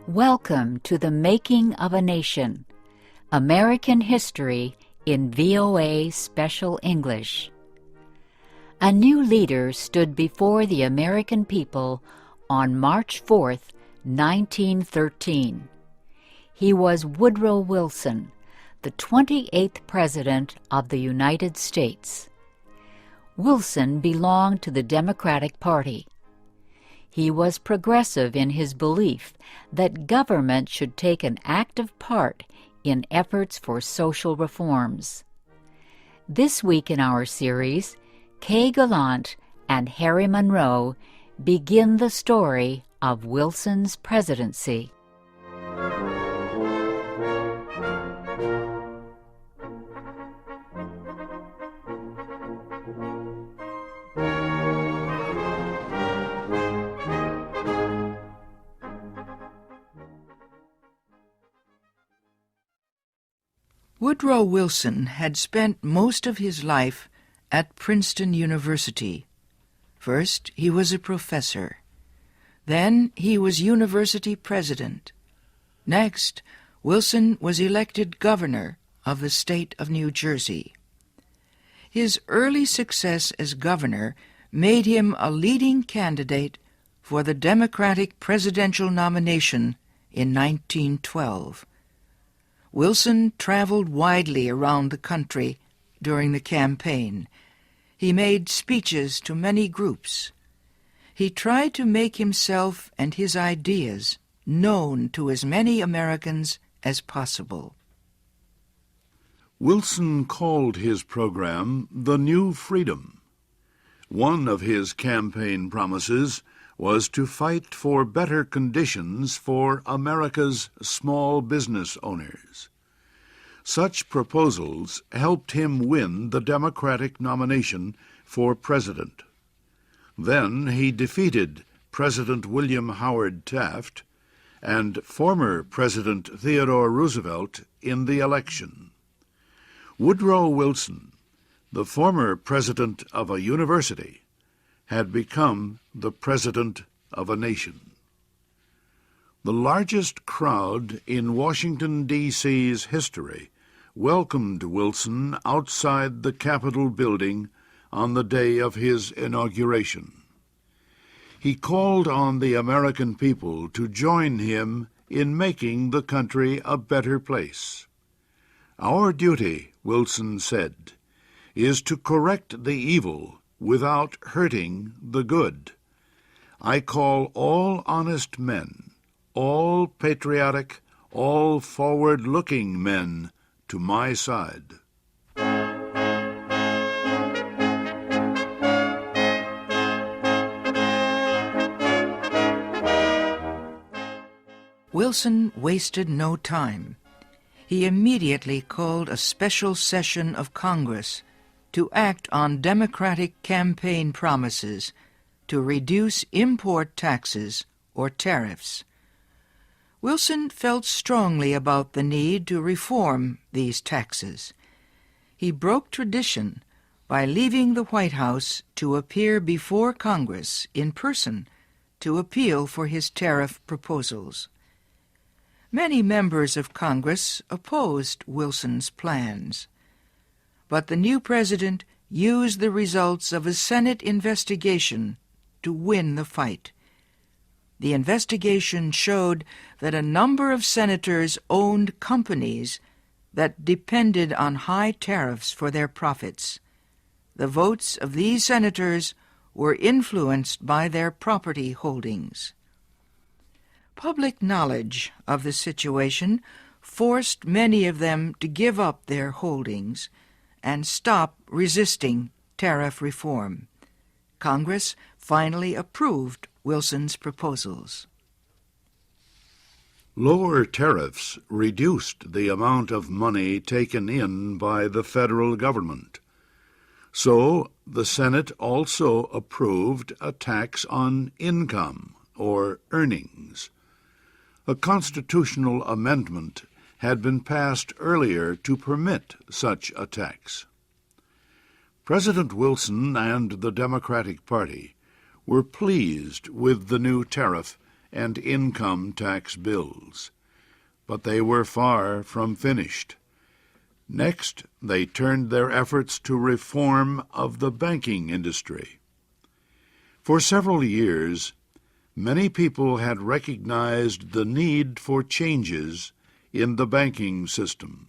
Welcome to the Making of a Nation, American History in VOA Special English. A new leader stood before the American people on March 4th, 1913. He was Woodrow Wilson, the 28th President of the United States. Wilson belonged to the Democratic Party. He was progressive in his belief that government should take an active part in efforts for social reforms. This week in our series, Kay Gallant and Harry Monroe begin the story of Wilson's presidency. Woodrow Wilson had spent most of his life at Princeton University. First, he was a professor. Then, he was university president. Next, Wilson was elected governor of the state of New Jersey. His early success as governor made him a leading candidate for the Democratic presidential nomination in 1912. Wilson traveled widely around the country during the campaign. He made speeches to many groups. He tried to make himself and his ideas known to as many Americans as possible. Wilson called his program the New Freedom. One of his campaign promises was to fight for better conditions for America's small business owners. Such proposals helped him win the Democratic nomination for president. Then he defeated President William Howard Taft and former President Theodore Roosevelt in the election. Woodrow Wilson, the former president of a university, had become the president of a nation. The largest crowd in Washington, D.C.'s history welcomed Wilson outside the Capitol building on the day of his inauguration. He called on the American people to join him in making the country a better place. "Our duty," Wilson said, "is to correct the evil without hurting the good. I call all honest men, all patriotic, all forward-looking men to my side." Wilson wasted no time. He immediately called a special session of Congress to act on Democratic campaign promises to reduce import taxes or tariffs. Wilson felt strongly about the need to reform these taxes. He broke tradition by leaving the White House to appear before Congress in person to appeal for his tariff proposals. Many members of Congress opposed Wilson's plans, but the new president used the results of a Senate investigation to win the fight. The investigation showed that a number of senators owned companies that depended on high tariffs for their profits. The votes of these senators were influenced by their property holdings. Public knowledge of the situation forced many of them to give up their holdings and stop resisting tariff reform. Congress finally approved Wilson's proposals. Lower tariffs reduced the amount of money taken in by the federal government. So the Senate also approved a tax on income or earnings. A constitutional amendment had been passed earlier to permit such a tax. President Wilson and the Democratic Party were pleased with the new tariff and income tax bills. But they were far from finished. Next, they turned their efforts to reform of the banking industry. For several years, many people had recognized the need for changes in the banking system.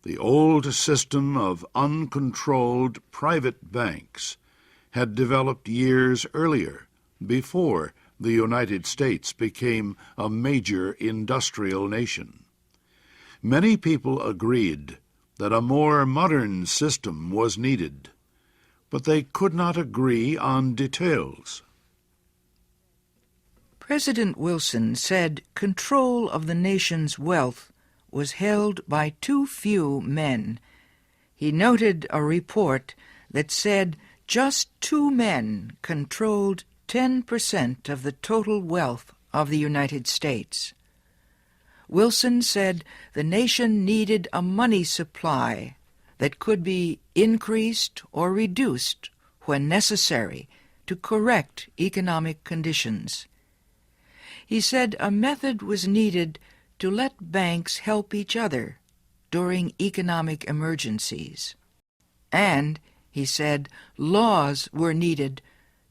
The old system of uncontrolled private banks had developed years earlier, before the United States became a major industrial nation. Many people agreed that a more modern system was needed, but they could not agree on details. President Wilson said control of the nation's wealth was held by too few men. He noted a report that said just 2 men controlled 10% of the total wealth of the United States. Wilson said the nation needed a money supply that could be increased or reduced when necessary to correct economic conditions. He said a method was needed to let banks help each other during economic emergencies. And, he said, laws were needed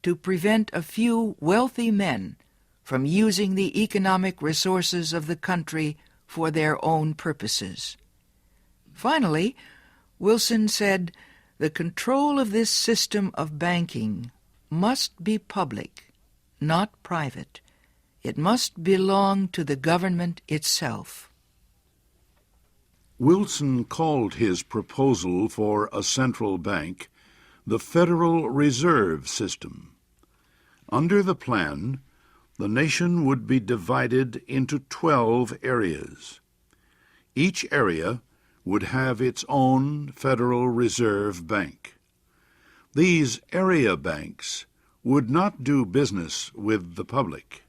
to prevent a few wealthy men from using the economic resources of the country for their own purposes. Finally, Wilson said the control of this system of banking must be public, not private. It must belong to the government itself. Wilson called his proposal for a central bank the Federal Reserve System. Under the plan, the nation would be divided into 12 areas. Each area would have its own Federal Reserve Bank. These area banks would not do business with the public.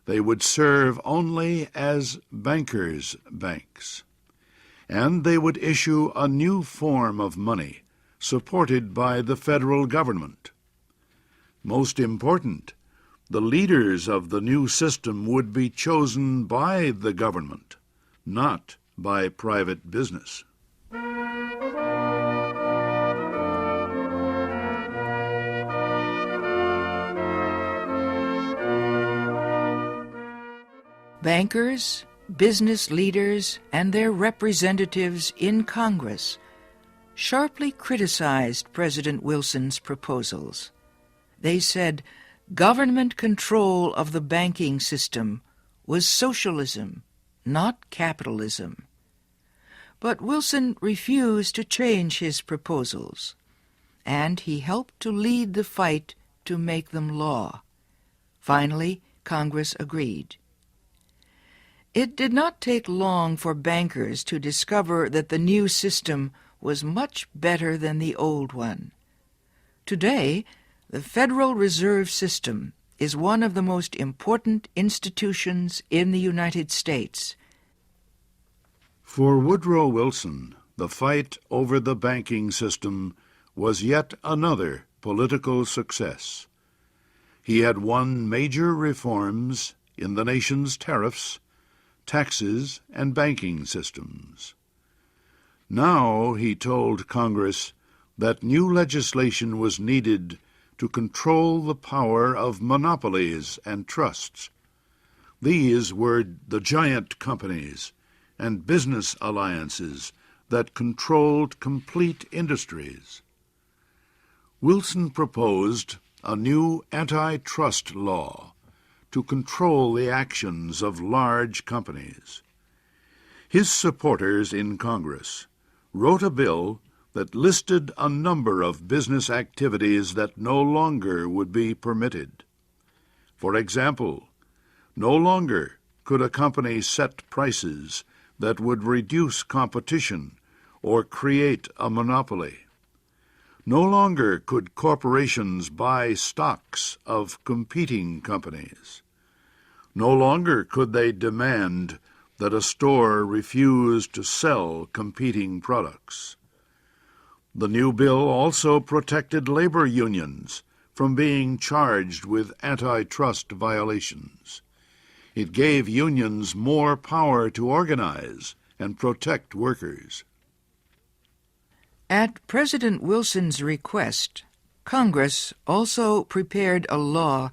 They would serve only as bankers' banks, and they would issue a new form of money supported by the federal government. Most important, the leaders of the new system would be chosen by the government, not by private business. Bankers, business leaders, and their representatives in Congress sharply criticized President Wilson's proposals. They said government control of the banking system was socialism, not capitalism. But Wilson refused to change his proposals, and he helped to lead the fight to make them law. Finally, Congress agreed. It did not take long for bankers to discover that the new system was much better than the old one. Today, the Federal Reserve System is one of the most important institutions in the United States. For Woodrow Wilson, the fight over the banking system was yet another political success. He had won major reforms in the nation's tariffs, taxes, and banking systems. Now he told Congress that new legislation was needed to control the power of monopolies and trusts. These were the giant companies and business alliances that controlled complete industries. Wilson proposed a new antitrust law to control the actions of large companies. His supporters in Congress wrote a bill that listed a number of business activities that no longer would be permitted. For example, no longer could a company set prices that would reduce competition or create a monopoly. No longer could corporations buy stocks of competing companies. No longer could they demand that a store refuse to sell competing products. The new bill also protected labor unions from being charged with antitrust violations. It gave unions more power to organize and protect workers. At President Wilson's request, Congress also prepared a law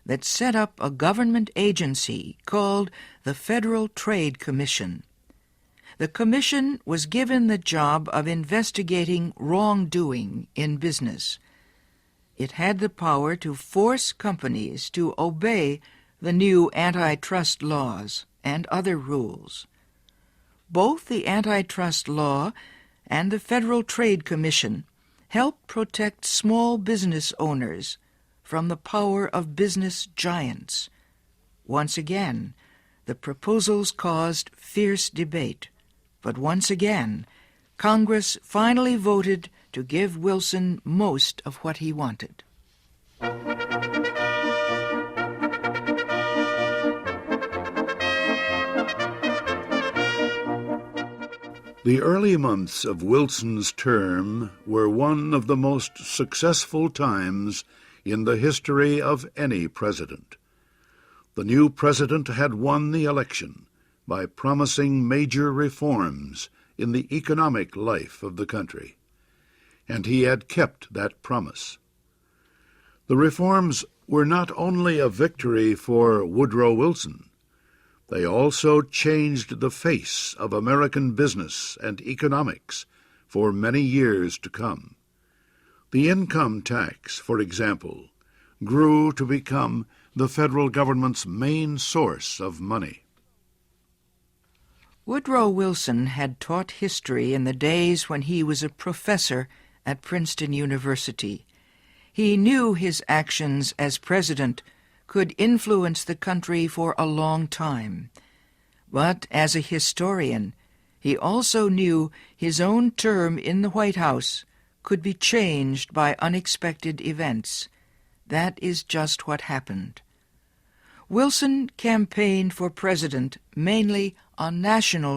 that set up a government agency called the Federal Trade Commission. The commission was given the job of investigating wrongdoing in business. It had the power to force companies to obey the new antitrust laws and other rules. Both the antitrust law and the Federal Trade Commission help protect small business owners from the power of business giants. Once again, the proposals caused fierce debate, but once again, Congress finally voted to give Wilson most of what he wanted. The early months of Wilson's term were one of the most successful times in the history of any president. The new president had won the election by promising major reforms in the economic life of the country, and he had kept that promise. The reforms were not only a victory for Woodrow Wilson, they also changed the face of American business and economics for many years to come. The income tax, for example, grew to become the federal government's main source of money. Woodrow Wilson had taught history in the days when he was a professor at Princeton University. He knew his actions as president could influence the country for a long time. But as a historian, he also knew his own term in the White House could be changed by unexpected events. That is just what happened. Wilson campaigned for president mainly on national